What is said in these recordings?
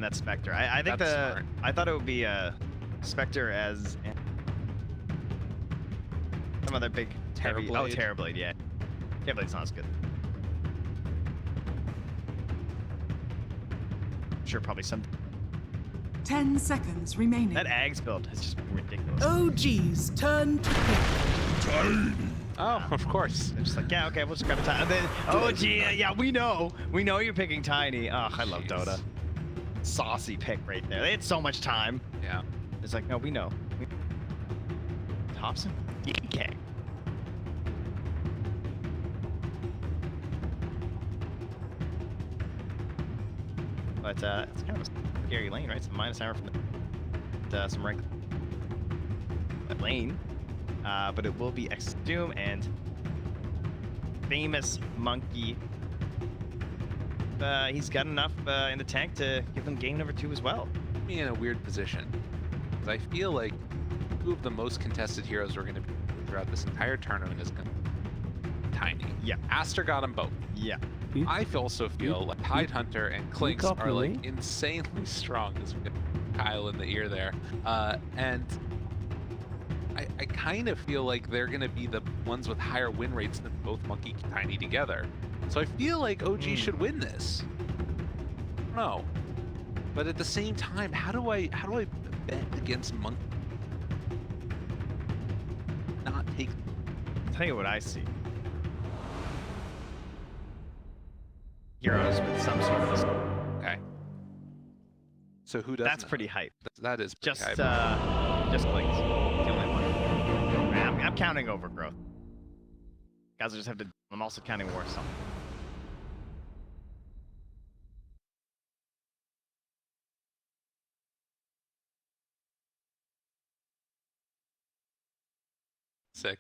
and that's Spectre. I think I thought it would be Spectre as some other big heavy. Oh, Terrorblade, yeah. Terrorblade's not as good. Sure, probably some. 10 seconds remaining. That Ags build is just ridiculous. OG's turn to pick. Oh, of course. They're just like, yeah, okay, we'll just grab a Tiny. And then, oh, gee, yeah, we know you're picking Tiny. Oh, I love Dota. Saucy pick right there. They had so much time. Yeah. It's like, no, we know. Thompson? Okay. But it's kind of a scary lane, right? It's a minus armor from some rank lane. But it will be Doom and famous Monkey. He's got enough in the tank to give them game number 2 as well. Me in a weird position, because I feel like 2 of the most contested heroes we're going to be throughout this entire tournament is going to be Tiny. Yeah. Aster got them both. Yeah. I also feel like Tidehunter and Clinks are like insanely strong, as we get Kyle in the ear there, and I kind of feel like they're going to be the ones with higher win rates than both Monkey and Tiny together. So I feel like OG should win this. I don't know. But at the same time, how do I bet against Monkey? Not take. I'll tell you what I see. Heroes with some sort of. Okay. So who does? That's pretty hype. That is pretty just hype. just Clinks. The only one. I'm counting Overgrowth. Guys, I just have to. I'm also counting Warsong. Sick.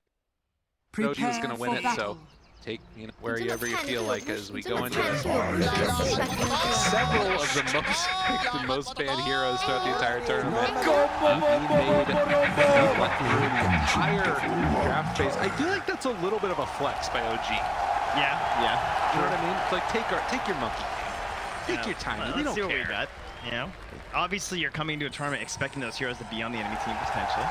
OG is going to win it, battle. so take wherever you feel like as we go into this one. Several of the most picked and most banned heroes throughout the entire tournament made the entire draft phase. I feel like that's a little bit of a flex by OG. Yeah. You know what I mean? It's like take your Monkey, take your Tiny. We don't see what care. we got. You know, obviously you're coming to a tournament expecting those heroes to be on the enemy team potentially.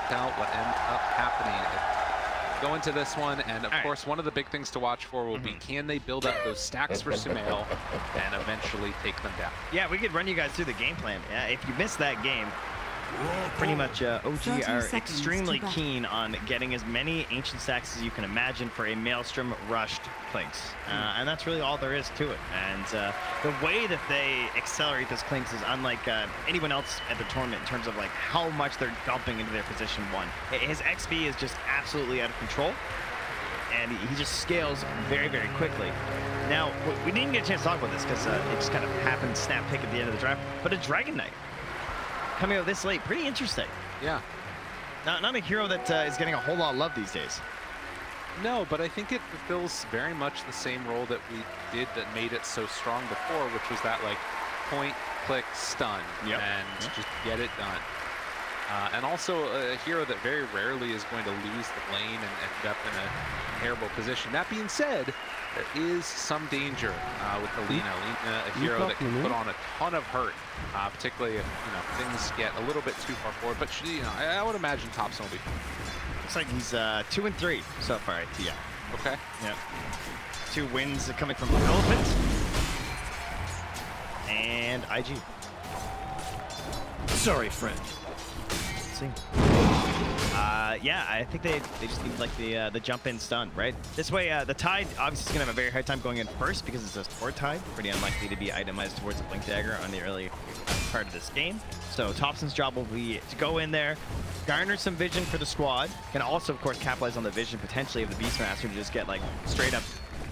Out what ends up happening. Go into this one, and of course, one of the big things to watch for will be, can they build up those stacks for Sumail and eventually take them down? Yeah, we could run you guys through the game plan. If you missed that game, pretty much OG are extremely keen on getting as many ancient stacks as you can imagine for a Maelstrom rushed Clinks. And that's really all there is to it. And the way that they accelerate those Clinks is unlike anyone else at the tournament in terms of like how much they're dumping into their position 1. His XP is just absolutely out of control. And he just scales very, very quickly. Now, we didn't get a chance to talk about this because it just kind of happened snap pick at the end of the draft, but a Dragon Knight coming out this late, pretty interesting. Yeah. Not a hero that is getting a whole lot of love these days. No, but I think it fulfills very much the same role that we did that made it so strong before, which was that like point, click, stun, and just get it done. And also a hero that very rarely is going to lose the lane and end up in a terrible position. That being said, there is some danger with Alina. Alina, a hero that can put on a ton of hurt, particularly if things get a little bit too far forward. But she, I would imagine Thompson will be fine. Looks like he's 2-3 so far at TI. Okay. Yeah. 2 wins coming from Elephant and IG. Sorry, friend. Let's see. Yeah, I think they just need like the jump in stun, right? This way, the Tide obviously is gonna have a very hard time going in first because it's a support Tide, pretty unlikely to be itemized towards a Blink Dagger on the early part of this game. So Thompson's job will be to go in there, garner some vision for the squad. Can also, of course, capitalize on the vision potentially of the Beastmaster to just get like straight up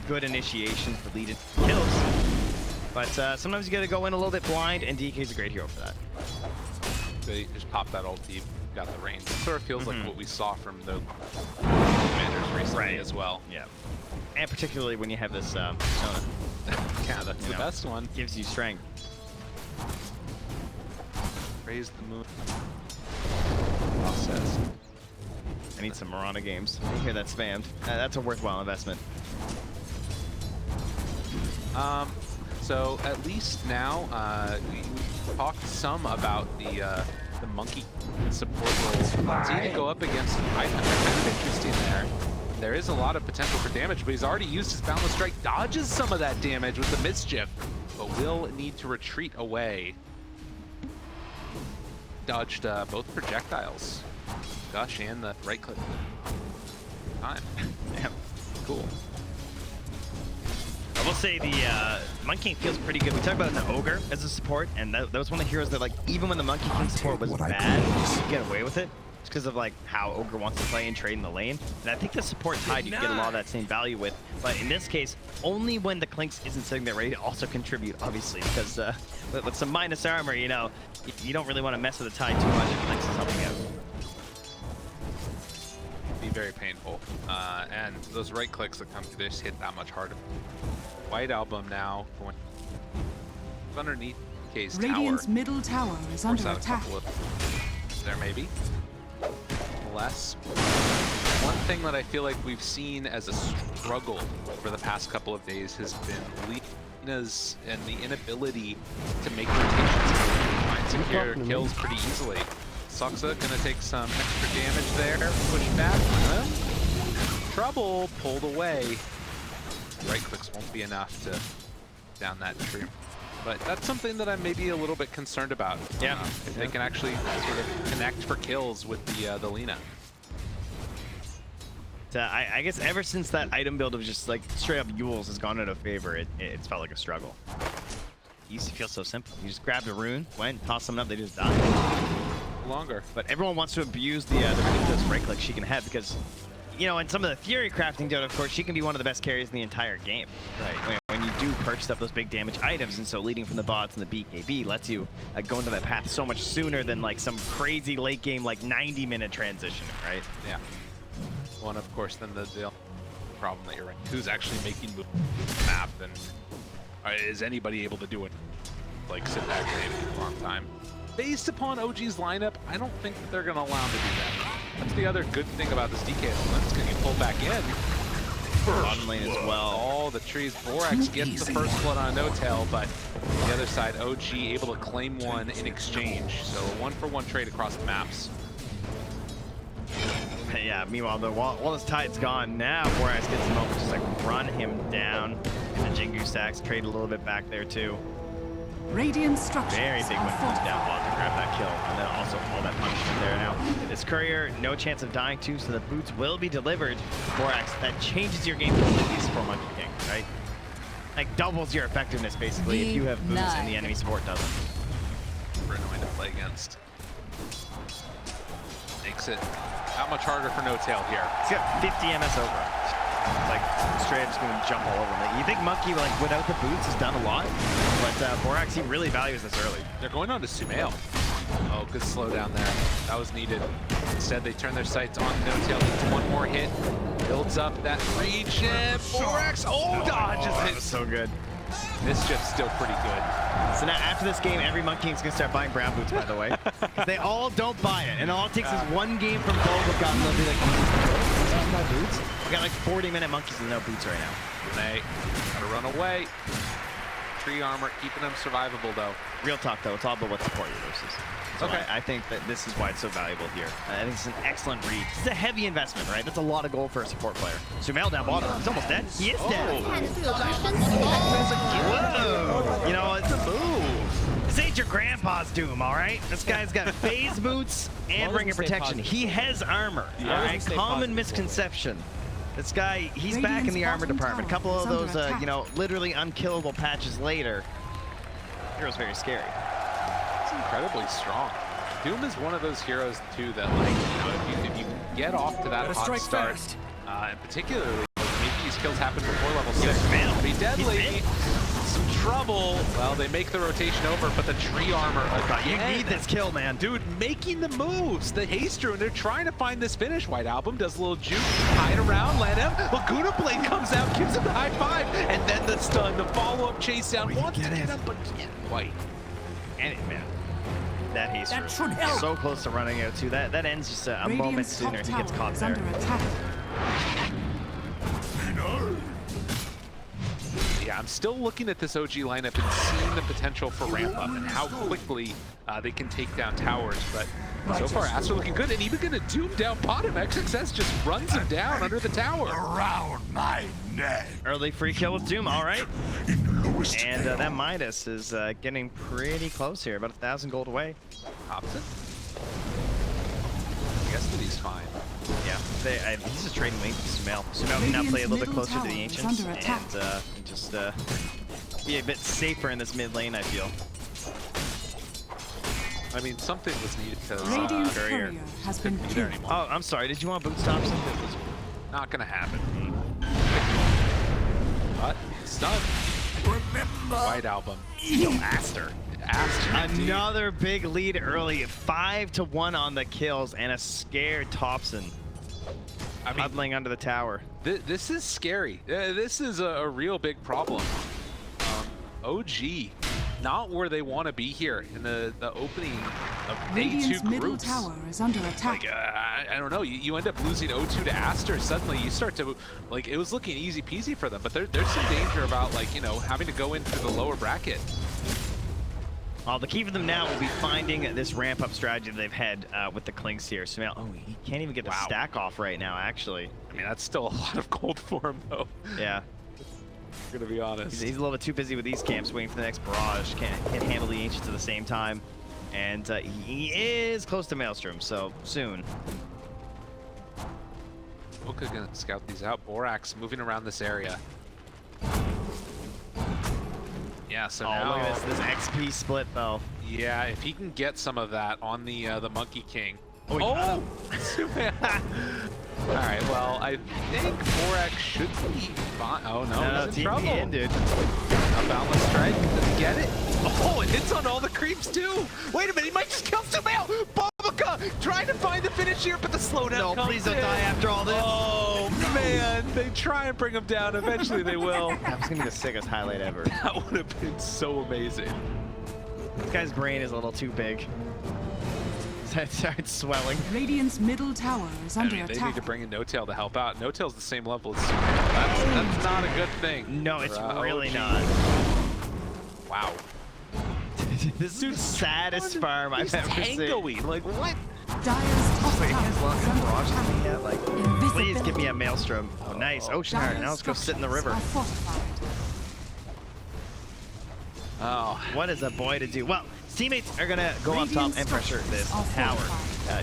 good initiation for lead kills. But sometimes you gotta go in a little bit blind, and DK's a great hero for that. They just pop that ulti, got the range. It sort of feels like what we saw from the commanders recently as well. Yeah. And particularly when you have this persona. Yeah, that's the best one. Gives you strength. Raise the moon. Process. I need some Mirana games. You hear that spammed. That's a worthwhile investment. So at least now, we talked some about the monkey support role. Seeing it go up against Item, kind of interesting there. There is a lot of potential for damage, but he's already used his Boundless Strike, dodges some of that damage with the Mischief, but will need to retreat away. Dodged both projectiles, Gush and the right click. Time. Yeah, cool. I will say the Monkey King feels pretty good. We talked about the Ogre as a support, and that was one of the heroes that, like, even when the Monkey King support was bad, you could get away with it. Just because of, like, how Ogre wants to play and trade in the lane. And I think the support tide you get a lot of that same value with. But in this case, only when the Clinks isn't sitting there ready to also contribute, obviously. Because with some minus armor, you know, you don't really want to mess with the tide too much if Clinks is helping out. Be very painful. And those right clicks that come through, they just hit that much harder. White Album now going underneath K's tower. Radiant's middle tower is under attack. There maybe. Less. One thing that I feel like we've seen as a struggle over the past couple of days has been Lena's and the inability to make rotations. Find secure kills pretty easily. Soxa gonna take some extra damage there. Push back. Trouble pulled away. Right clicks won't be enough to down that tree. But that's something that I'm maybe a little bit concerned about. Yeah. If they can actually sort of connect for kills with the Lina. I guess ever since that item build of just like straight up Yules has gone out of favor, it's felt like a struggle. It used to feel so simple. You just grabbed a rune, went, tossed someone up, they just died. Longer. But everyone wants to abuse the ridiculous right click she can have because, you know, in some of the Fury crafting Dota, of course, she can be one of the best carries in the entire game. Right. When you do purchase up those big damage items, and so leading from the bots and the BKB lets you go into that path so much sooner than like some crazy late game, like 90-minute transition, right? Yeah. One, of course, then the problem that you're in. Who's actually making moves map, and is anybody able to do it? Like sit back and a long time. Based upon OG's lineup, I don't think that they're going to allow him to do that. That's the other good thing about this DK. It's going to get pulled back in. Bottom lane as well. All the trees. Borax gets the first blood on No-Tail, but on the other side, OG able to claim one in exchange. So a one-for-one trade across the maps. Yeah, meanwhile, while this tide's gone, now Borax gets the moment to just like run him down. And the Jingu stacks trade a little bit back there too. Radiant structures. Very big win comes down bot to grab that kill, and then also all that punishment there now. This courier, no chance of dying too, so the boots will be delivered. Borax, that changes your game completely for Monkey King, right? Like doubles your effectiveness basically if you have boots and the enemy support doesn't. Super annoying to play against. Makes it that much harder for No-Tail here. He's got 50 MS over. Like straight up just gonna jump all over him. You think Monkey, like without the boots, has done a lot, but Borax, he really values this early. They're going on to Sumail. Oh, good slowdown there. That was needed. Instead, they turn their sights on No-Tail. Needs one more hit. Builds up that reach, and Borax, dodges it. That was so good. Mischief's still pretty good. So now after this game, every Monkey King's gonna start buying brown boots, by the way. Because they all don't buy it. And all it takes is one game from Boba and they'll be like, oh, my boots? We got like 40-minute monkeys with no boots right now. They gotta run away. Tree armor, keeping them survivable though. Real talk though, it's all about what support you're versus. So okay. I think that this is why it's so valuable here. I think it's an excellent read. It's a heavy investment, right? That's a lot of gold for a support player. Sumail down bottom. He's almost dead. He is dead. Whoa! You know, it's a move. This ain't your grandpa's Doom, all right? This guy's got phase boots and ring of protection. He has armor, all right? Common misconception. This guy, he's back in the armor department. A couple of those, you know, literally unkillable patches later. Hero's very scary. It's incredibly strong. Doom is one of those heroes too that, like, you know, if you get off to that hot start, and particularly make these kills happen before level 6, it'll be deadly. Some trouble. Well, they make the rotation over, but the tree armor again. You need this kill, man. Dude, making the moves. The haste rune, they're trying to find this finish. White Album does a little juke, hide around, let him. Laguna Blade comes out, gives him the high five, and then the stun, the follow-up chase down. Wants to get him, but can't quite. And it, man. That haste rune is so close to running out too. That ends just a moment sooner. He gets caught there. Yeah, I'm still looking at this OG lineup and seeing the potential for ramp up and how quickly they can take down towers. But so far, Aster looking good, and even gonna doom down bottom. XXS just runs him down under the tower. Around my neck. Early free kill with Doom, all right. And that Midas is getting pretty close here, about 1,000 gold away. Hobson? I guess that he's fine. Yeah, he's just trading wings with Sumail. Sumail can now play a little bit closer to the Ancients and just be a bit safer in this mid lane, I feel. I mean, something was needed because Radiant's courier has been there killed. anymore. Oh, I'm sorry. Did you want boots Thompson? Not gonna happen. But it's done. Remember. White Album. Yo, Aster. Aster. Another big lead early. 5-1 on the kills and a scared Thompson. I mean, Huddling under the tower. This is scary. This is a real big problem. OG, not where they want to be here in the opening of Radiant's DAY2 middle groups. tower is under attack. Like, I don't know, you end up losing O2 to Aster. Suddenly you start to, like, it was looking easy peasy for them, but there's some danger about, like, you know, having to go into the lower bracket. Well, the key for them now will be finding this ramp-up strategy that they've had with the Clinks here. Sumail, oh, he can't even get the stack off right now, actually. I mean, that's still a lot of gold for him, though. Yeah. I'm gonna be honest. He's a little bit too busy with these camps, waiting for the next barrage. Can't handle the Ancients at the same time. And he is close to Maelstrom, so soon. Boka gonna scout these out. Borax moving around this area. Yeah, so now Look at this XP split, though. Yeah, if he can get some of that on the Monkey King. Oh! All right, well, I think Borax should be fine. Oh no, he's in trouble. In, dude. A Boundless Strike, doesn't get it. Oh, it hits on all the creeps too. Wait a minute, he might just kill Sumail. Boka trying to find the finish here, but the slowdown comes please don't die after all this. Oh man, they try and bring him down. Eventually they will. That was gonna be the sickest highlight ever. That would have been so amazing. This guy's brain is a little too big. His head starts swelling. Radiant's middle tower is under They attack. need to bring in No-Tail to help out. No-Tail's the same level as Sumail. That's not a good thing. No, it's really OG. not. Wow. This is the saddest farm I've ever seen. Tangoing. Like, what? Dire's top Wait, tower his long is under barrage attack. he had, like, please give me a Maelstrom. Oh, nice. Ocean Heart. Now let's go sit in the river. Are fortified. Oh. What is a boy to do? Well, his teammates are going to go up top and pressure this tower.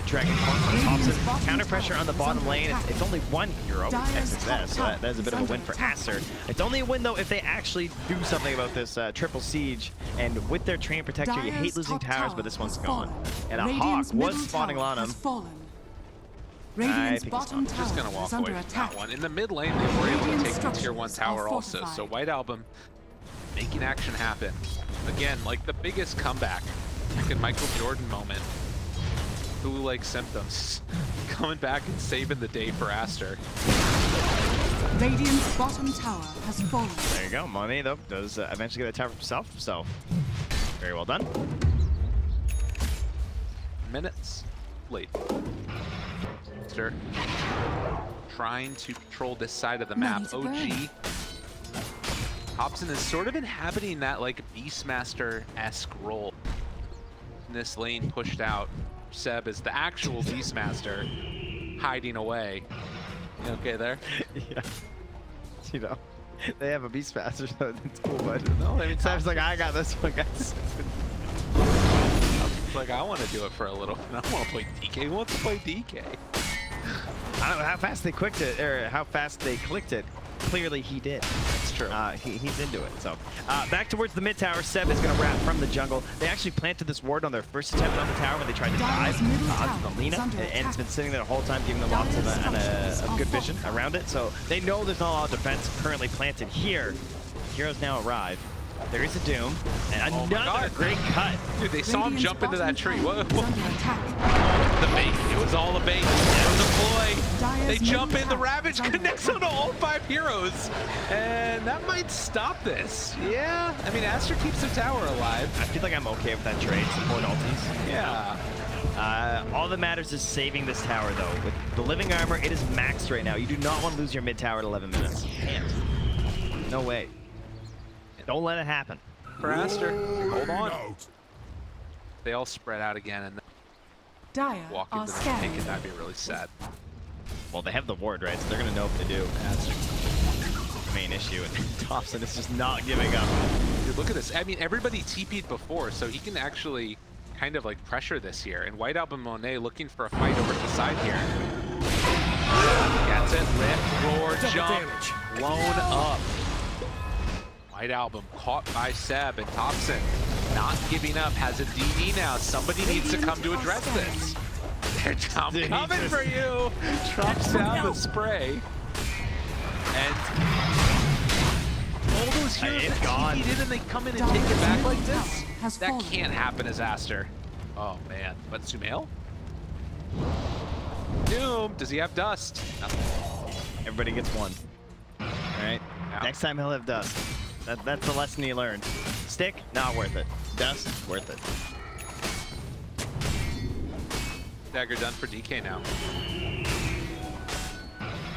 Dragon Thompson, counter pressure on the bottom lane. It's only one hero, XXS, so that is a bit of a win for Aster. It's only a win, though, if they actually do something about this triple siege. And with their Train Protector, you hate losing towers, but this one's gone. And a Hawk was spawning on him. Radiant's bottom I'm just tower going to walk is away under from attack. that one. In the mid lane, they were able to take the Radiant tier 1 structures tower are also. So fortified. White Album making action happen. Again, like the biggest comeback. Like a Michael Jordan moment. Flu-like symptoms. Coming back and saving the day for Aster. Radiant's bottom tower has fallen. There you go. Money, though, does eventually get a tower for himself, so very well done. Minutes late. Aster trying to control this side of the map. OG. Hobson is sort of inhabiting that like Beastmaster-esque role. In this lane pushed out. Seb is the actual Beastmaster hiding away. You okay there? Yeah. You know, they have a Beastmaster, so it's cool, but No, I mean, Seb's like, I got this one, guys. It's like, I want to do it for a little. I don't want to play DK. Who wants to play DK? I don't know how fast they clicked it, or how fast they clicked it. Clearly, he did. That's true. He's into it. So back towards the mid tower. Seb is going to wrap from the jungle. They actually planted this ward on their first attempt on the tower when they tried to dive onto the Lina, and it's been sitting there the whole time, giving them lots of good vision around it. So they know there's not a lot of defense currently planted here. Heroes now arrive. There is a Doom, and another great cut. Dude, they saw him jump into that tree. Whoa. Is under attack. The bait. It was all a bait. It was a ploy. They jump in. The Ravage connects onto all 5 heroes. And that might stop this. Yeah. I mean, Aster keeps the tower alive. I feel like I'm okay with that trade. Support ultis. Yeah. All that matters is saving this tower, though. With the living armor, it is maxed right now. You do not want to lose your mid tower at 11 minutes. You can't. No way. Don't let it happen. For Aster. Hold on. Out. They all spread out again and Dire walk are into the scared. tank, and that'd be really sad. Well, they have the ward, right? So they're going to know what to do. That's the main issue. And Thompson is just not giving up. Dude, look at this. I mean, everybody TP'd before, so he can actually kind of like pressure this here. And White Album Monet looking for a fight over to the side here. Gets it, lift, roar, jump, blown up. White Album caught by Seb, and Thompson not giving up, has a DD now. Somebody needs to come to address this. I'm coming for you. Drops down the spray. And all those heroes It's that gone. TP'd in and they come in and take it back like this? Has That fallen. can't happen as Aster. Oh man, but Sumail? Doom, does he have dust? No. Everybody gets one. All right? Yeah. Next time he'll have dust. That's the lesson he learned. Stick, not worth it. Dust, worth it. Dagger done for DK now.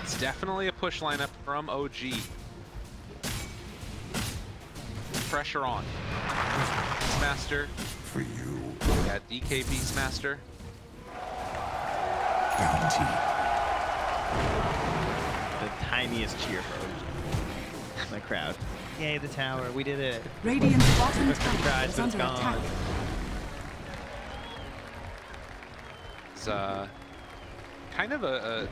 It's definitely a push lineup from OG. Pressure on. Beastmaster. For you. We got DK Beastmaster. Bounty. The tiniest cheer for OG. My crowd. Yay, the tower. We did it. Radiant's bottom Look, tower guys, is but it's under gone. attack. It's kind of I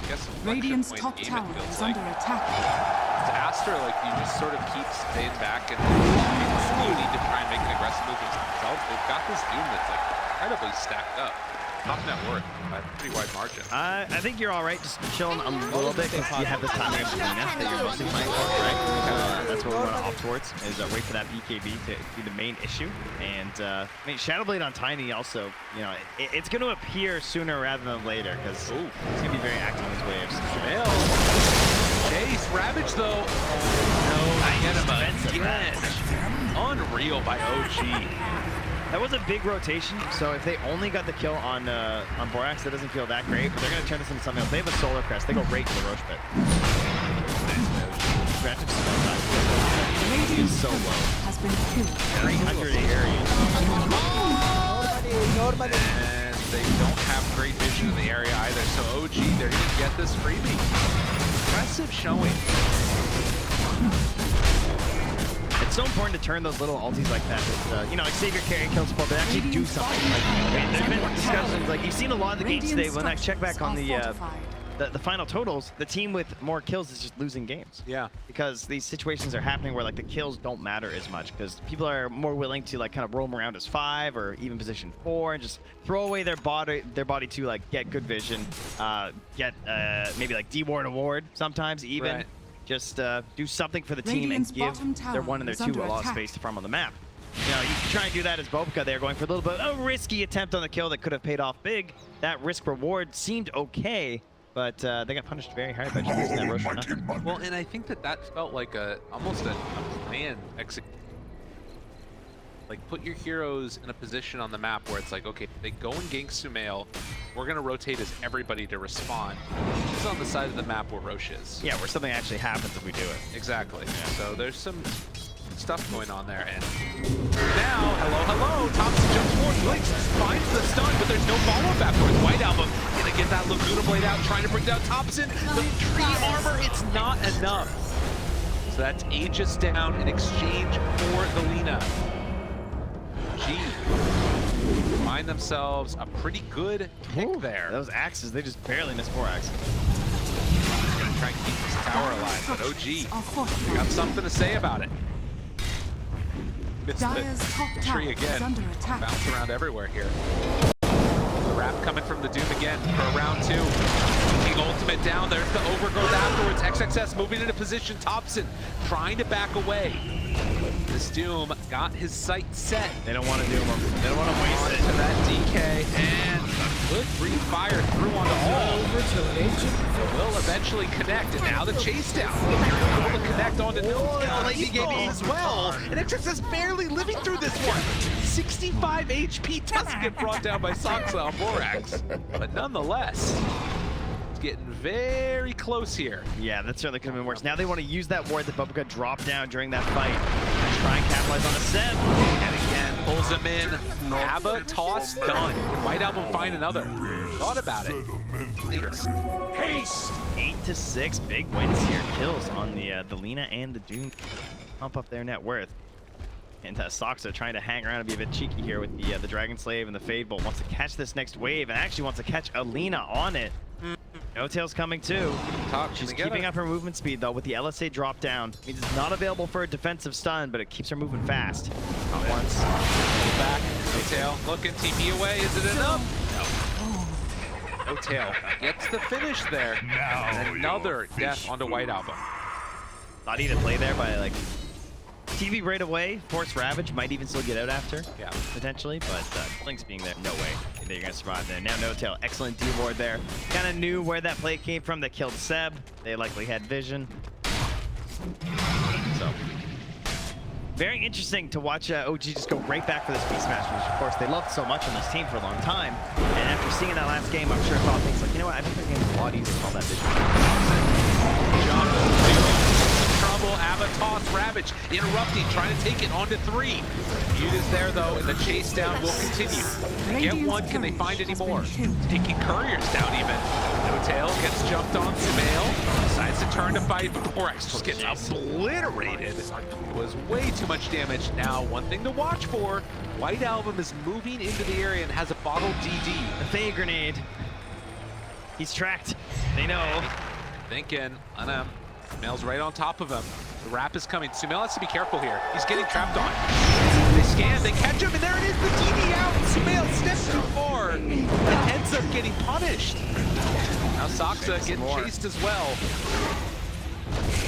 guess, a Radiant's point top game, tower it feels is like. under attack. It's Aster, like, you just sort of keep staying back and you need to try and make an aggressive move themselves. They've got this Doom that's like incredibly stacked up. Top net worth by a pretty wide margin. I think you're all right. Just chilling a little bit because you have this timing of Selena that you're mostly playing for, right? That's what we want to opt towards, is wait for that BKB to be the main issue. And I mean, Shadowblade on Tiny also, you know, it's going to appear sooner rather than later because it's going to be very active on these waves. Sumail. Chase, Ravage though. No, get him again. Unreal by OG. That was a big rotation, so if they only got the kill on Borax, that doesn't feel that great, but they're going to turn this into something else. They have a Solar Crest. They go right to the Roche pit. He's so low. Has been killed. 300 areas. And they don't have great vision in the area either, so OG, they're going to get this freebie. Impressive showing. It's so important to turn those little ultis like that. With, you know, like save your carry, kill support, but actually do something. Like, I mean, there's been discussions, like you've seen a lot of the games today. When I check back on the final totals, the team with more kills is just losing games. Yeah. Because these situations are happening where like the kills don't matter as much because people are more willing to like kind of roam around as 5 or even position 4 and just throw away their body to like get good vision, get maybe like D-ward a ward sometimes even. Right. Just do something for the team Radiant's and give bottom tower their 1 and their is 2 under a lot of attack. space to farm on the map. You know, you can try and do that as Bobica. They're going for a little bit of a risky attempt on the kill that could have paid off big. That risk reward seemed okay, but they got punished very hard by just using that Roche for nothing. Well, and I think that felt like almost a planned execution. Like, put your heroes in a position on the map where it's like, okay, they go and gank Sumail, we're going to rotate as everybody to respond. This is on the side of the map where Roche is. Yeah, where something actually happens if we do it. Exactly. Yeah. So there's some stuff going on there. And now, hello, Thompson jumps forward, blinks, finds the stun, but there's no follow-up afterwards. White Album going to get that Laguna Blade out, trying to bring down Thompson. The tree armor, it's not enough. So that's Aegis down in exchange for the Lina. Find themselves a pretty good pick there. Those axes, they just barely missed 4 axes. Gonna try and keep this tower alive, but OG, they got something to say about it. Missed Dire's top the tower tree is again. under attack. Bounce around everywhere here. The wrap coming from the Doom again for round 2. King ultimate down, there's the overgrowth afterwards. XXS moving into position, Thompson trying to back away. This Doom got his sight set. They don't want to do them. They don't want to waste it. To that DK, and a good free fire through onto all. It will eventually connect, and now the chase down. Able to connect onto Nilskill, like he gave as well. And XXS barely living through this one. 65 HP does get brought down by Saksa on Borax. But nonetheless, It's getting very close here. Yeah, that certainly could have been worse. Now they want to use that ward that Bubba got dropped down during that fight and try and capitalize on a Seb. And again, pulls him in. Abba, toss, done. Can White Album find another? Thought about it. Haste! 8-6, big wins here. Kills on the Lina and the Doom. Pump up their net worth. And Soxa trying to hang around and be a bit cheeky here with the Dragon Slave and the Fade Bolt. Wants to catch this next wave and actually wants to catch Alina on it. No Tail's coming too. She's keeping up her movement speed though with the LSA drop down. Means it's not available for a defensive stun, but it keeps her moving fast. Not once. Back. No Tail. Looking. TP away. Is it enough? No. No Tail. Gets the finish there. And another death onto White Album. Thought he'd play there by like TV right away. Force Ravage might even still get out after. Yeah. Potentially, but Link's being there, no way that you're gonna survive there. Now No Tail, excellent D-ward there. Kind of knew where that play came from that killed Seb. They likely had vision. So, very interesting to watch OG just go right back for this Beast Smash, which of course they loved so much on this team for a long time. And after seeing that last game, I'm sure thought things like, you know what, I think their game is a lot easier with all that vision. Jump. Trouble. Abba toss. Ravage interrupting, trying to take it onto 3. Feud is there though, and the chase down will continue. They get one, can they find any more? Taking couriers down even. No Tail gets jumped on. Sumail decides to turn to fight, but Borax just gets obliterated. It was way too much damage. Now, one thing to watch for, White Album is moving into the area and has a bottled DD. The Faye Grenade. He's tracked. They know. Thinking, I know. Sumail's right on top of him. The wrap is coming. Sumail has to be careful here. He's getting trapped on. They scan, they catch him, and there it is, the DD out. Sumail steps too far and ends up getting punished. Now Soxa getting chased as well.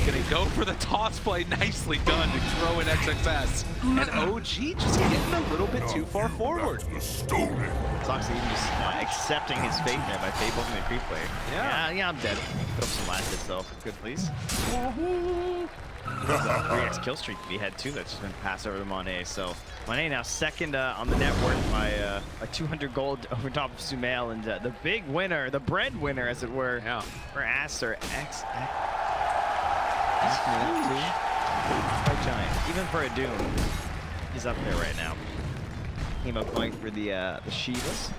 Gonna go for the toss play. Nicely done to throw in XXS. And OG just getting a little bit too far forward. Soxa even just accepting his fate there by Fabling the creep player. Yeah, I'm dead. Put up some last hits though. Good, please. 3x kill streak we had too. That's just been passed over to Monet. So Monet now second on the net worth by 200 gold over top of Sumail, and the big winner, the breadwinner as it were, for Aster. Quite giant. Even for a Doom, he's up there right now. Came out going for the Shivas.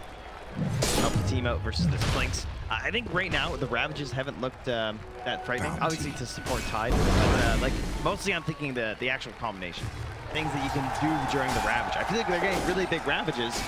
Help the team out versus the Splinks. I think right now the Ravages haven't looked that frightening. Obviously to support Tide, but like mostly I'm thinking the actual combination. Things that you can do during the Ravage. I feel like they're getting really big Ravages,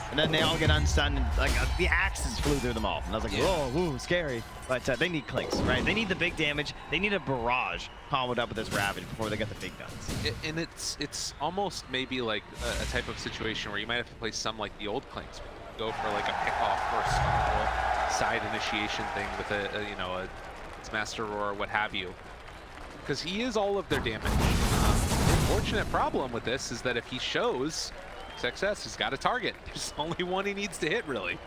and then they all get unstunned, and like the axes flew through them all. And I was like, whoa, woo, scary. But they need clinks, right? They need the big damage. They need a barrage comboed up with this Ravage before they get the big guns. And it's almost maybe like a type of situation where you might have to play some like the old clinks. Go for like a pickoff or a side initiation thing with a Master Roar, what have you. Because he is all of their damage. The unfortunate problem with this is that if he shows success, he's got a target. There's only one he needs to hit, really.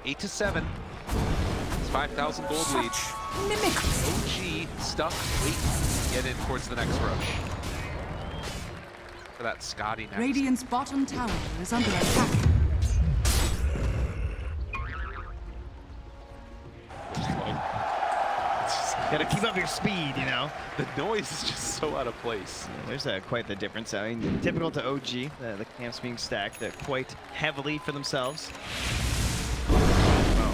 8-7. It's 5,000 gold lead. OG stuck waiting to get in towards the next rush. For that Scotty next. Radiant's bottom tower is under attack. Gotta keep up your speed, you know. The noise is just so out of place. Yeah, there's quite the difference. I mean, typical to OG, the camps being stacked quite heavily for themselves.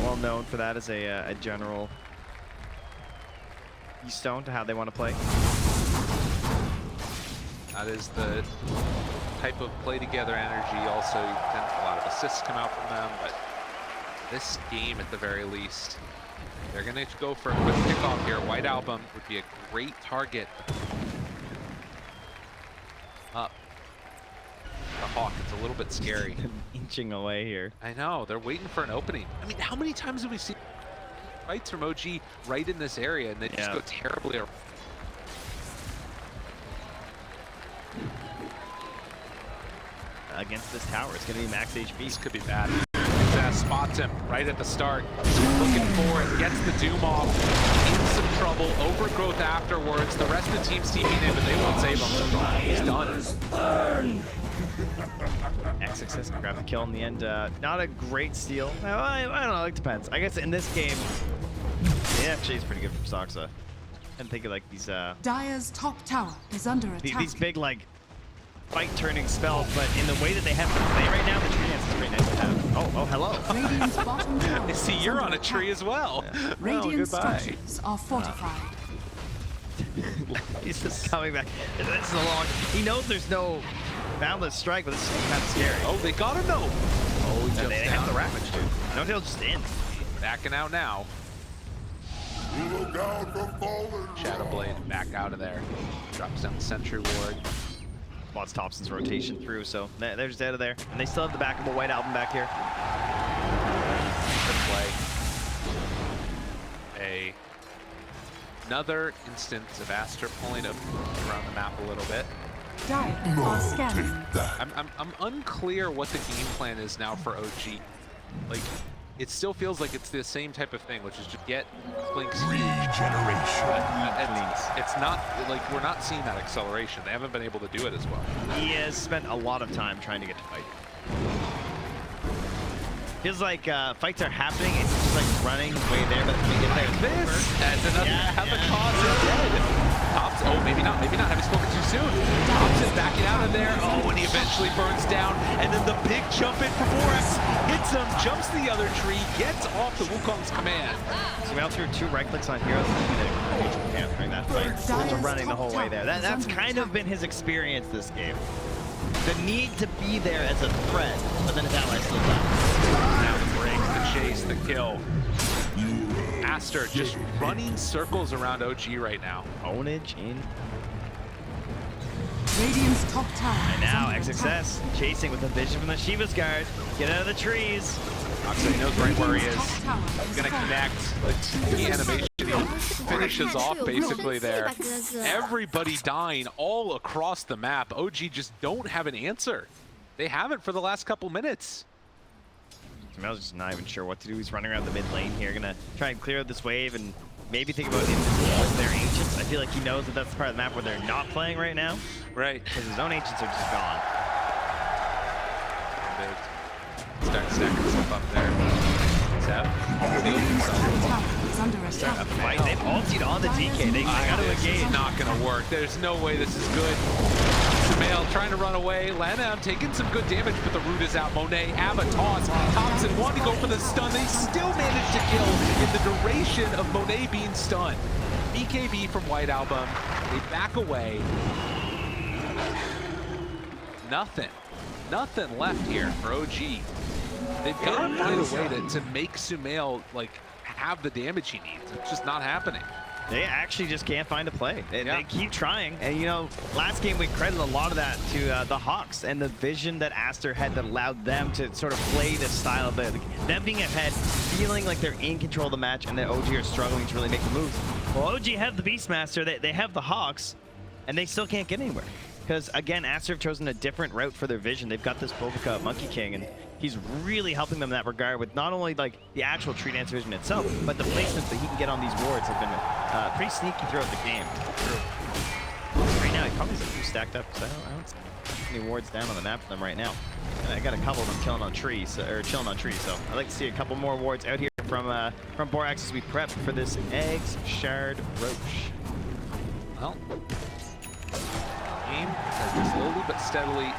Well known for that as a general keystone to how they want to play. That is the type of play together energy. Also, a lot of assists come out from them, but this game at the very least, they're going to go for a quick kickoff here. White Album would be a great target. Up. The Hawk, it's a little bit scary. Inching away here. I know, they're waiting for an opening. I mean, how many times have we seen fights from OG right in this area and they just go terribly around? Against this tower, it's going to be max HP. This could be bad. Spots him right at the start. Looking for it, gets the Doom off. In some trouble, overgrowth afterwards. The rest of the team's teaming in, but they won't save him. He's done. XXS can grab the kill in the end. Not a great steal. I don't know, it depends. I guess in this game, yeah, actually is pretty good from Soxa. I didn't think of like these Dire's top tower is under attack. these big like fight turning spells, but in the way that they have to play right now, the tree dance is pretty nice to have. Oh, hello. Radiant's bottom tower I see is you're under on a tree attack. as well. Yeah. Radiant goodbye. structures are fortified. He's just coming back. This is a long. He knows there's no boundless strike, but this is kind of scary. Oh, they gotta know. Oh, he jumps they down. have the Ravage, dude. No tail just in. Backing out now. Look out for fallen. Shadowblade back out of there. Drops down the Sentry Ward. Spots Thompson's rotation through, so they're just out of there. And they still have the back of a White Album back here. Good play. Another instance of Aster pulling up around the map a little bit. Dire are scanning. I'm unclear what the game plan is now for OG. Like, it still feels like it's the same type of thing, which is just get Blink's huge. It's not, like, we're not seeing that acceleration. They haven't been able to do it as well. He has spent a lot of time trying to get to fight. Feels like fights are happening, it's just like running way there, but when we get there, This as another Avatar is dead. Tops, oh, maybe not. Have spoken too soon. Thompson backing out of there. Oh, and he eventually burns down. And then the big jump in for Borax. Hits him, jumps the other tree, gets off the Wukong's command. So we threw 2 right clicks on heroes and can't during that fight. So running the whole way there. That's kind of been his experience this game. The need to be there as a threat, but then his allies still die. Now the breaks, the chase, the kill. Aster just running circles around OG right now. Ownage in. Radiant's top tower And now is under attack. XXS chasing with a vision from the Shiva's guard. Get out of the trees. Oxley knows right where he Radiant's is. top tower is Gonna falling. connect. Like, the animation he finishes off basically there. Everybody dying all across the map. OG just don't have an answer. They haven't for the last couple minutes. Mel's just not even sure what to do. He's running around the mid lane here, gonna try and clear this wave and maybe think about invisible their ancients. I feel like he knows that that's the part of the map where they're not playing right now. Right. Because his own ancients are just gone. Start stacking stuff up there. Radiant's top tower is under Starting attack. to fight. They've ultied on the DK. They gotta This engage. is not gonna work. There's no way this is good. Sumail trying to run away. Lanham taking some good damage, but the root is out. Monet, Ava, toss. Thompson wanting to go for the stun. They still managed to kill in the duration of Monet being stunned. BKB from White Album. They back away. Nothing left here for OG. They've got to find a way to make Sumail like have the damage he needs. It's just not happening. They actually just can't find a play. They Yeah. keep trying. And, you know, last game we credited a lot of that to the Hawks and the vision that Aster had that allowed them to sort of play this style of them being ahead, feeling like they're in control of the match, and that OG are struggling to really make the moves. Well, OG have the Beastmaster, they have the Hawks, and they still can't get anywhere. Because, again, Aster have chosen a different route for their vision. They've got this Bobica Monkey King, and he's really helping them in that regard with not only like the actual Tree Dance vision itself, but the placements that he can get on these wards have been pretty sneaky throughout the game. Right now, he probably has a few stacked up, because I don't see any wards down on the map for them right now. And I got a couple of them killing on trees, or chilling on trees, so I'd like to see a couple more wards out here from Borax as we prep for this Eggs Shard Roche. Well, game has been slowly but steadily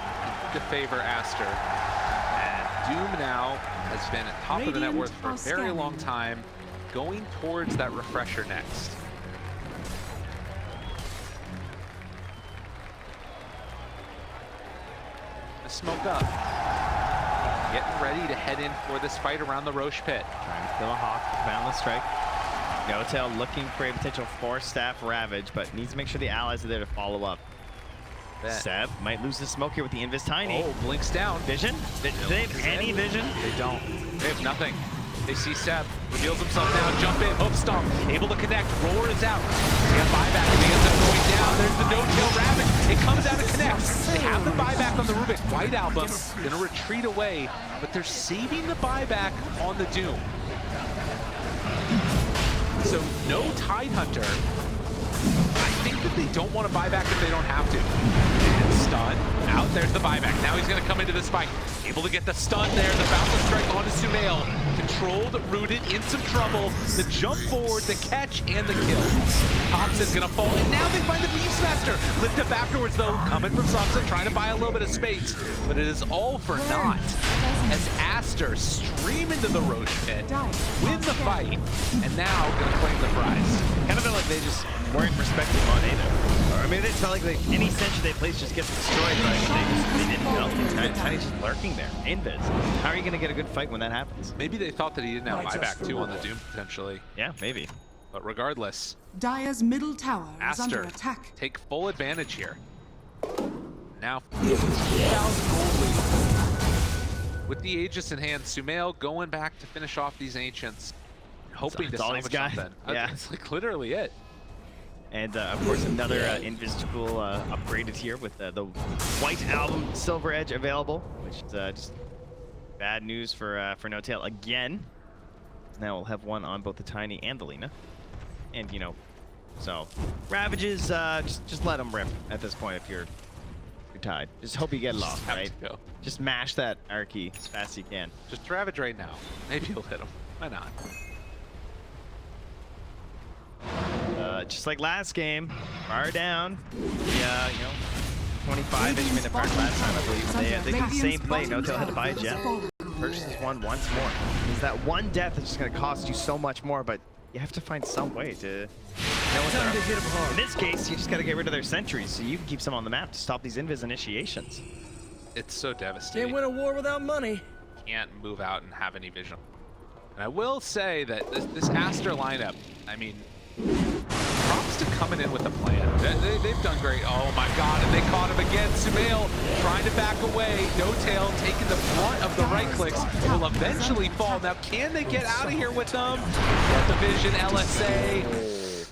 to favor Aster. And Doom now has been at top of the net worth for a very long time, going towards that refresher next. The smoke up. Getting ready to head in for this fight around the Roche pit. Trying to kill a Hawk, boundless strike. DOTA looking for a potential 4-staff Ravage, but needs to make sure the allies are there to follow up. Seb might lose the smoke here with the Invis Tiny. Oh, blinks down. Vision? Do they have any vision? They don't. They have nothing. They see Seb, reveals himself now, jump in, hook stomp, able to connect, roar is out. They have buyback, and he ends up going down. There's the no-tail Ravage. It comes out and connects. They have the buyback on the Rubik. White Album gonna retreat away, but they're saving the buyback on the Doom. So no Tidehunter. I think that they don't want to buy back if they don't have to. And stun. Out, there's the buyback. Now he's going to come into this fight. Able to get the stun there. The bounce strike onto Sumail. Controlled, rooted, in some trouble. The jump forward, the catch, and the kill. Thompson's going to fall, and now they find the Beastmaster. Lift up afterwards, though. Coming from Thompson, trying to buy a little bit of space. But it is all for naught. As Aster stream into the Roche pit, win the fight, and now going to claim the prize. Kind of felt like they just weren't respecting Monet there. Or, I mean, it felt like any sentry they placed just gets destroyed, but they didn't know. Tiny's just lurking there. Invis. How are you going to get a good fight when that happens? Maybe they thought that he didn't have buyback too on the Doom, potentially. Yeah, maybe. But regardless, Dire's middle tower is under Aster attack. take full advantage here. Now, 2,000 gold lead. With the Aegis in hand, Sumail going back to finish off these Ancients. Hoping to salvage something. Yeah. It's like literally it. And of course, another Invis tool upgraded here with the White Album Silver Edge available, which is just bad news for No Tail again. Now we'll have one on both the Tiny and the Lina. And, you know, so Ravages, just let them rip at this point if you're tied. Just hope you get it off, right? Just mash that R key as fast as you can. Just Ravage right now. Maybe you'll hit him. Why not? Just like last game, far down. Yeah, you know, 25-ish minute part last time, I believe. They did the same play. No Tail had to buy a jet. Purchases one once more. Because that one death is just going to cost you so much more, but you have to find some way to know what they're. In this case, you just got to get rid of their sentries so you can keep some on the map to stop these invis initiations. It's so devastating. Can't win a war without money. Can't move out and have any vision. And I will say that this Aster lineup, I mean, props to coming in with a plan. They've done great. Oh my god, and they caught him again. Sumail trying to back away. No Tail taking the front of the right clicks. Will eventually fall. Now, can they get out of here with them? Get the vision, LSA.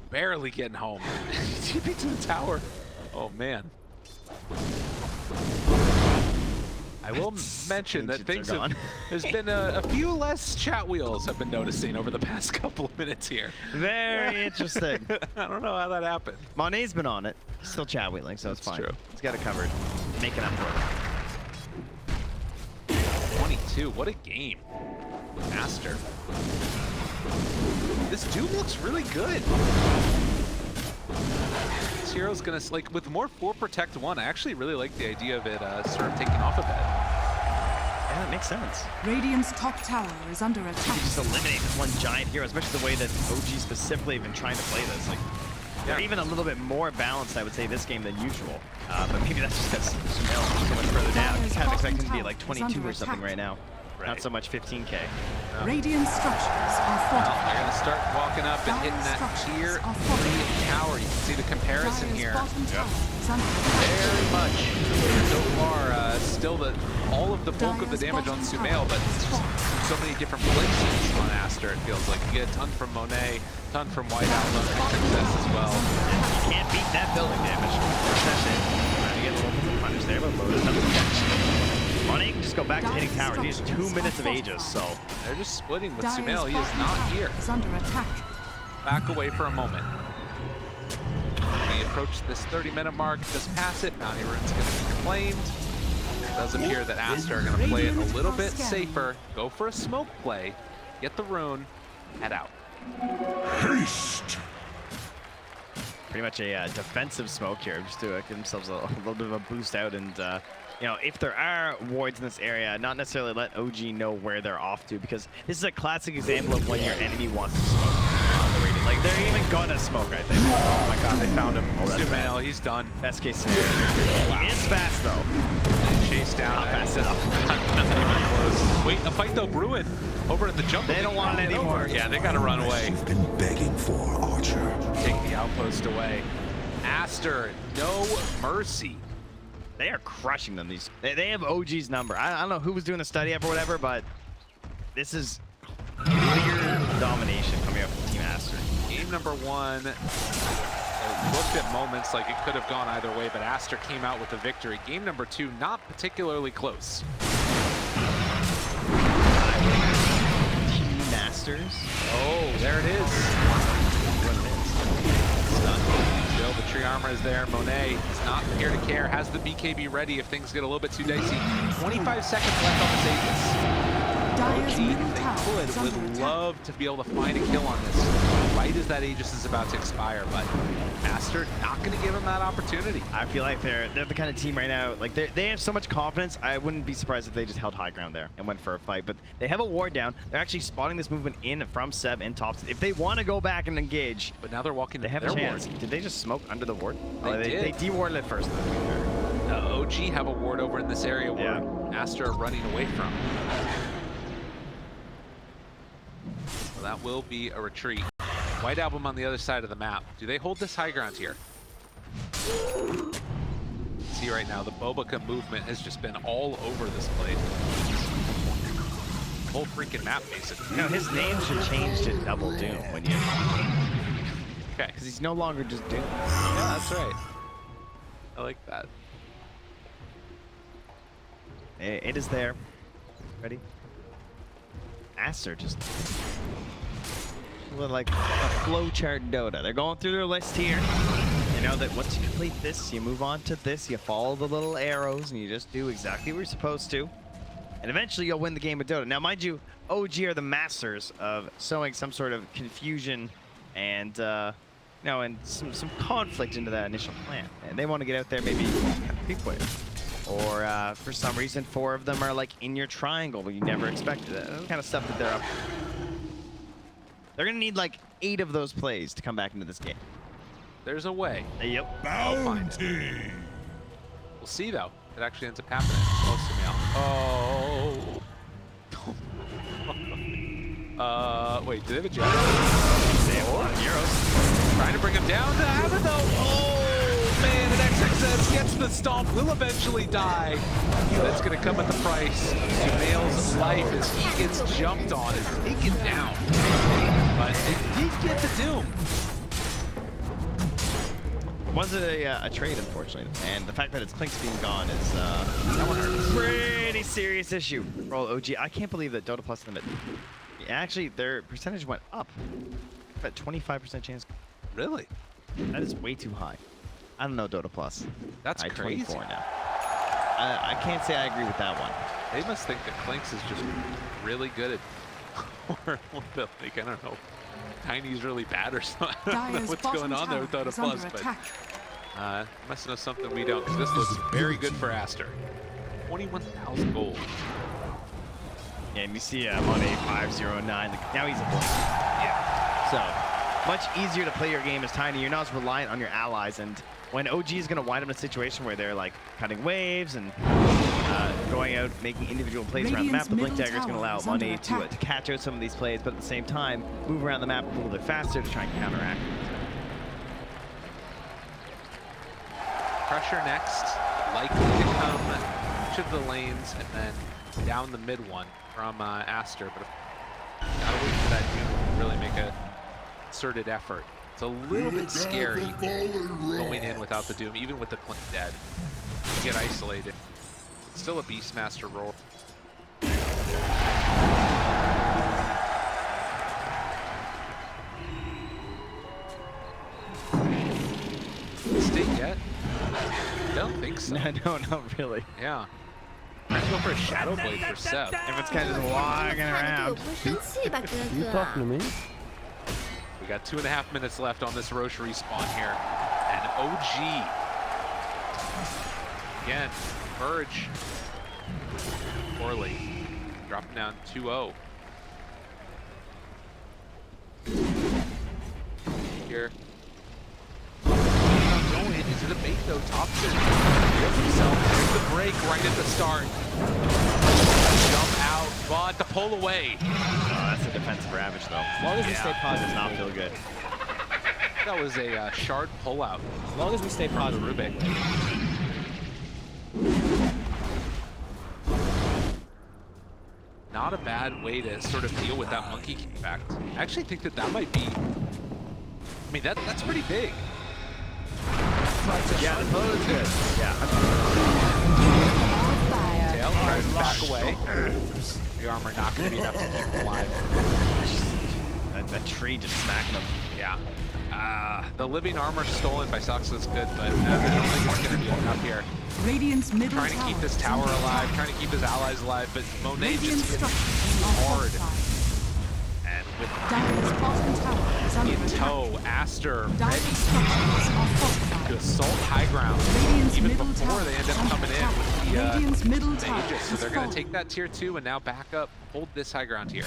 Barely getting home. TP to the tower. Oh man. I will mention that things have, there's been a few less chat wheels I've been noticing over the past couple of minutes here. Very interesting. I don't know how that happened. Monet's been on it. Still chat wheeling, so it's fine. True. He's got it covered. Making up for it. 22, what a game. Aster. This Doom looks really good. This hero's gonna, like, with more 4 protect 1, I actually really like the idea of it sort of taking off a bit. Yeah, that makes sense. Radiant's top tower is under attack. You just eliminate this one giant hero, especially the way that OG specifically have been trying to play this. Like, they're even a little bit more balanced, I would say, this game than usual. But maybe that's just because Sumail is so much further down. You kind of expect him to be like 22 or something right now. Right. Not so much 15K. Radiant structures are fortified. They're gonna start walking up and hitting that tier 3 tower. You can see the comparison here. Very much. So far, still all of the bulk of the damage on Sumail, but it's just so many different places on Aster. It feels like you get a ton from Monet, a ton from White Album, and Princess as well. You can't beat that building damage. That's it. You get a little bit of punish there, but Lotus doesn't catch. Money can just go back to hitting towers. He has 2 minutes of Aegis, so they're just splitting with Sumail. He is not here. Is under attack. Back away for a moment. We approach this 30-minute mark, just pass it. Bounty Rune's going to be claimed. It does appear that Aster are going to play it a little bit safer. Go for a smoke play, get the rune, head out. Haste! pretty much a defensive smoke here, just to give themselves a little bit of a boost out. And you know, if there are wards in this area, not necessarily let OG know where they're off to, because this is a classic example of when your enemy wants to smoke on the rating. Like, they're even gonna smoke, I think. Oh my god, they found him. Oh, that's bad. He's done. Best case scenario. Wow. He is fast though. Chase down. Not fast enough. Not even close. Wait, a fight though brewing over at the jump. They don't want it anymore. Yeah, they gotta run away. You've been begging for, Archer. Take the outpost away. Aster, no mercy. They are crushing them. They have OG's number. I don't know who was doing the study up or whatever, but this is clear domination coming up from Team Aster. Game number one, it looked at moments like it could have gone either way, but Aster came out with the victory. Game number two, not particularly close. Team Masters. Oh, there it is. What it is. Still, the tree armor armor is there. Monet is not here to care. Has the BKB ready if things get a little bit too dicey. 25 seconds left on this Aegis. Dire's OG, middle if they tower could, is under would attack. love to be able to find a kill on this right as that Aegis is about to expire, but Aster not going to give him that opportunity. I feel like they're the kind of team right now, like they have so much confidence. I wouldn't be surprised if they just held high ground there and went for a fight. But they have a ward down. They're actually spotting this movement in from Seb and Tops. If they want to go back and engage, But now they're walking they to have their a chance. ward. Did they just smoke under the ward? They did. They de-warded it first. The OG have a ward over in this area where Aster are running away from. So that will be a retreat. White Album on the other side of the map. Do they hold this high ground here? See right now, the Bobica movement has just been all over this place. Whole freaking map, basically. No, his name should change to Double Doom when you. Okay. Because he's no longer just Doom. Yeah, that's right. I like that. It is there. Ready? Aster just like a flowchart Dota. They're going through their list here. You know that once you complete this, you move on to this. You follow the little arrows, and you just do exactly what you're supposed to. And eventually, you'll win the game of Dota. Now, mind you, OG are the masters of sowing some sort of confusion and and some conflict into that initial plan. And they want to get out there, maybe peek wave. Or for some reason, 4 of them are like in your triangle, but you never expected it. That's the kind of stuff that they're up. They're gonna need like 8 of those plays to come back into this game. There's a way. Yep. Bounty. We'll see though. It actually ends up happening. Oh. Wait, do they have a jab? They have a lot of euros. Trying to bring him down to have it though. Oh man, and XXS gets the stomp, will eventually die. That's gonna come at the price of Sumail's life as he gets jumped on and taken down. But they did get the Doom. Wasn't a trade, unfortunately, and the fact that it's Clinks being gone is a pretty serious issue. Roll OG. I can't believe that Dota Plus limit. Actually, their percentage went up. At 25% chance. Really? That is way too high. I don't know Dota Plus. That's crazy. 24 now. I can't say I agree with that one. They must think that Clinks is just really good at, or a little bit like, I don't know, Tiny's really bad or something. I don't know Dire's what's bottom going on there with tower Dota is Plus, under but attack. must know something we don't, because this looks very good for Aster. 21,000 gold. Yeah, and you see Money 509. Now he's a blink. Yeah. So much easier to play your game as Tiny. You're not as reliant on your allies, and when OG is going to wind up in a situation where they're like cutting waves and going out making individual plays around the map, the Blink Dagger is going to allow Money to catch out some of these plays, but at the same time move around the map a little bit faster to try and counteract. Pressure next, likely to come each of the lanes and then down the mid one from Aster, but gotta wait for that Doom to really make a concerted effort. It's a little bit scary going in without the Doom, even with the Clint dead. You get isolated. It's still a Beastmaster roll. State yet? I don't think so. No, not really. Yeah. Let's go for a Shadow Blade for Seb. If it's kind of just walking around. You talking to me? We got 2.5 minutes left on this Roche respawn here. And OG. Again, Merge. Poorly. Dropping down 2-0. Here. Going into the bait though. Thompson gets himself. There's the break right at the start. Jump out, but the pull away. That's a defensive ravage though. As long as we stay Does positive. not feel good. That was a shard pullout. As long as we stay positive. Rubik. Not a bad way to sort of deal with that monkey effect. I actually think that that might be, I mean, that's pretty big. Yeah, the photo is good. Yeah. Tail tries to back away. The armor not going to be enough to keep him alive. That tree just smacking him. Yeah. The living armor stolen by Sox is good, but I don't think it's going to be enough here. Radiant's middle Trying to keep this tower alive, trying to keep his allies alive, but Monet Radiant just hits structures are hard. fortified. And with Dire's bottom tower is under in attack. tow, Aster Dire's ready structures are to fortified. assault high ground, Radiant's even middle before tower they end is up under coming in attack. with the Radiant's middle tower Aegis. So is they're going falling. to take that tier 2 and now back up, hold this high ground here.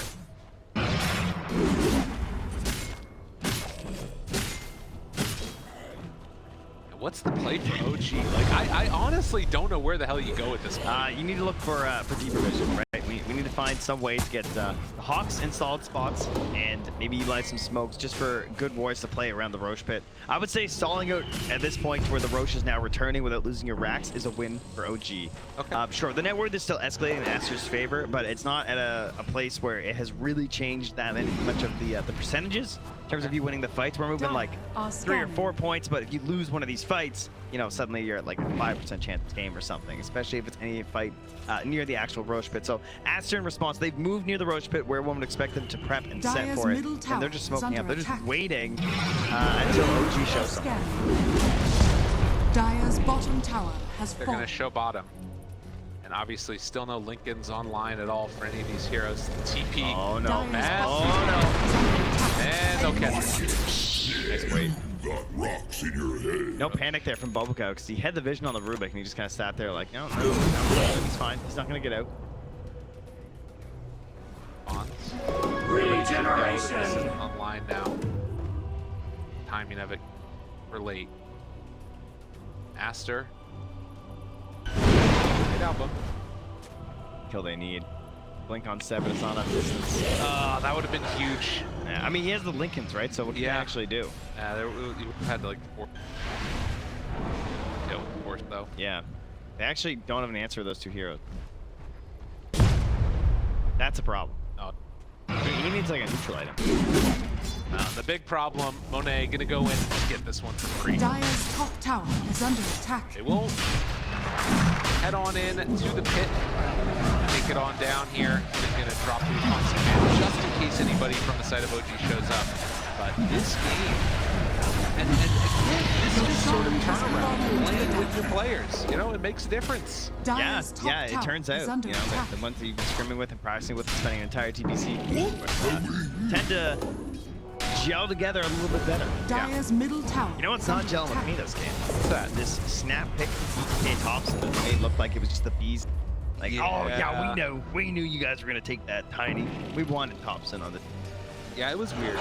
What's the play for OG? Like, I honestly don't know where the hell you go with this one. You need to look for deeper vision, right? We need to find some way to get the Hawks in solid spots and maybe utilize some smokes just for good wards to play around the Roche pit. I would say stalling out at this point where the Roche is now returning without losing your racks is a win for OG. Okay. Sure, the net worth is still escalating in Aster's favor, but it's not at a place where it has really changed that much of the percentages. In terms of you winning the fights, we're moving like 3 or 4 points, but if you lose one of these fights, you know, suddenly you're at like a 5% chance of game or something, especially if it's any fight near the actual Roche pit. So Aster in response, they've moved near the Roche pit where one would expect them to prep and set Dire's for it, middle and they're just tower is smoking up. under They're just attack. waiting until OG shows up. Dire's bottom tower has They're fallen. going to show bottom. And obviously still no Lincolns online at all for any of these heroes. TP. Oh no, Dire's man. bottom Oh tower no. is under attack. And they'll catch it. Nice wait. Got rocks in your head. No panic there from Bubblecow because he had the vision on the Rubik and he just kind of sat there like, no, he's fine. He's not going to get out. Regeneration! Online now. Timing of it for late. Aster. Good album. Kill they need. Blink on 7, it's not enough distance. That would have been huge. Yeah, I mean, he has the Lincolns, right? So what can he actually do? You would have had to like kill force though. Yeah. They actually don't have an answer to those two heroes. That's a problem. Oh. He needs like a neutral item. The big problem, Monet gonna go in and get this one for free. Dire's top tower is under attack. They won't head on in to the pit. Take it on down here. They're gonna drop the response command just in case anybody from the side of OG shows up. But this game, and again, this is just sort of turnaround. Playing with your players, you know, it makes a difference. Dire's top Yeah, it tower turns is out, under you know, attack. the ones that you've been scrimming with and practicing with and spending an entire TBC tend to gel together a little bit better. Dire's middle tower. You know what's is not under gelling with attack. me this game? What's that? This snap pick BTK Thompson that made look like it was just the bees. Like, oh yeah, we knew you guys were gonna take that tiny. We wanted Thompson on the. Yeah, it was weird.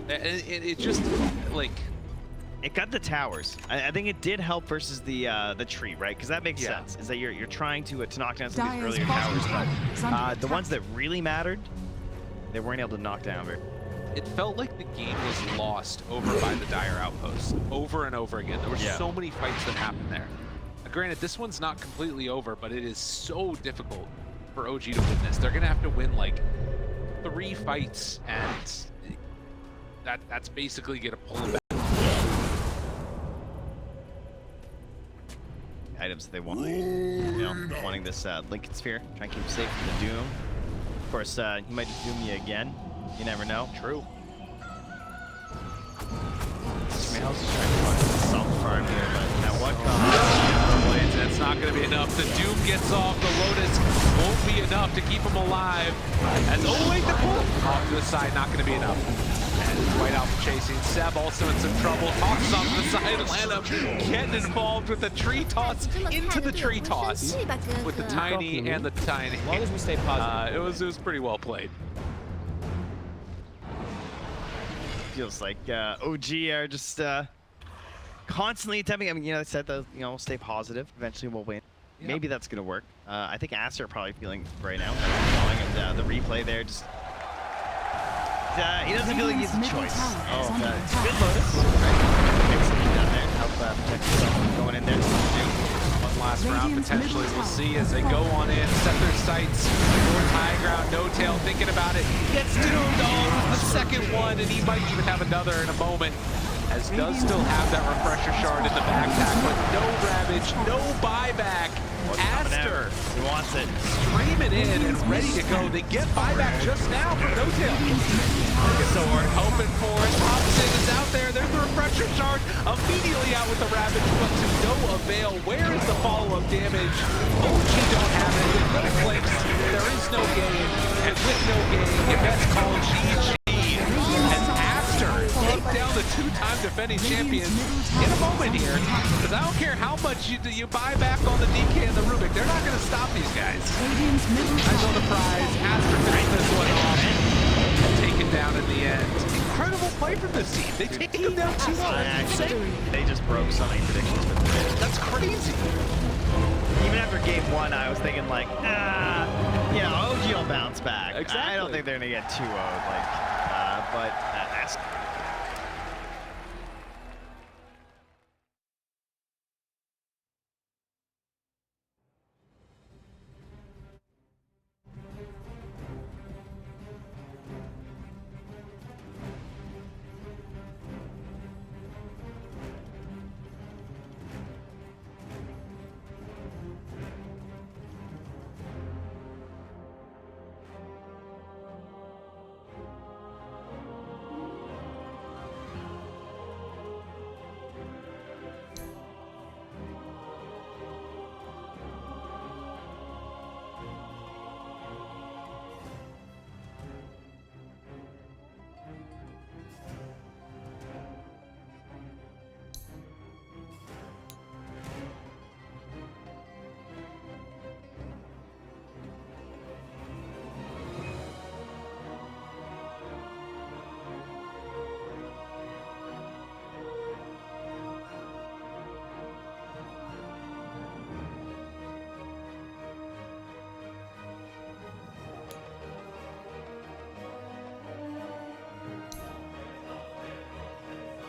It just like it got the towers. I think it did help versus the tree, right? Because that makes sense. Is that you're trying to knock down some of these Dire's earlier bottom towers, tower is under but the attack. ones that really mattered, they weren't able to knock down very. it felt like the game was lost over by the Dire outpost over and over again. There were so many fights that happened there. Granted, this one's not completely over, but it is so difficult for OG to win this. They're gonna have to win like 3 fights, and that's basically gonna pull them back. Items that they want, you know, wanting this Lincoln Sphere, trying to keep him safe from the Doom. Of course, he might Doom you again. You never know. True. Smells is trying to find some farm here, but at what cost? That's not going to be enough. The Doom gets off. The Lotus won't be enough to keep him alive. As oh wait, the pull off to the side, not going to be enough. And White Alpha chasing. Seb also in some trouble. Tosses off to the side. Atlanta getting involved with the tree toss into the tree toss with the tiny and the tiny. As long as we stay positive. It was pretty well played. Feels like OG are just constantly attempting. I mean, you know, they said that, you know, stay positive. Eventually, we'll win. Yep. Maybe that's gonna work. I think Aster probably feeling right now. And the replay there just. He doesn't feel like he has a choice. Oh, good Lotus. Right. Excellent down there. Help protect himself going in there. One last round potentially. We'll see as they go on in, set their sights towards high ground. No tail thinking about it. Gets doomed. Oh, the second one, and he might even have another in a moment. as does still have that refresher shard in the backpack, but no Ravage, no buyback. Aster He wants it. streaming in and ready to go. They get buyback just now from No-Tail. So we're hoping for it. Thompson is out there. There's the refresher shard. Immediately out with the Ravage, but to no avail. Where is the follow-up damage? OG don't have it. With no clicks, there is no game. And with no game, your best call GG. As Aster take down the two-time defending champions in a moment here. Because I don't care how much you buy back on the DK and the Rubik, they're not going to stop these guys. Eyes on the prize. Aster finished this one off and taken down in the end. Incredible play from this team. They take them down 2-0. They just broke so many predictions for the day. That's crazy. Even after game 1, I was thinking like, you know, OG will bounce back. Exactly. I don't think they're gonna get 2-0'd, like, but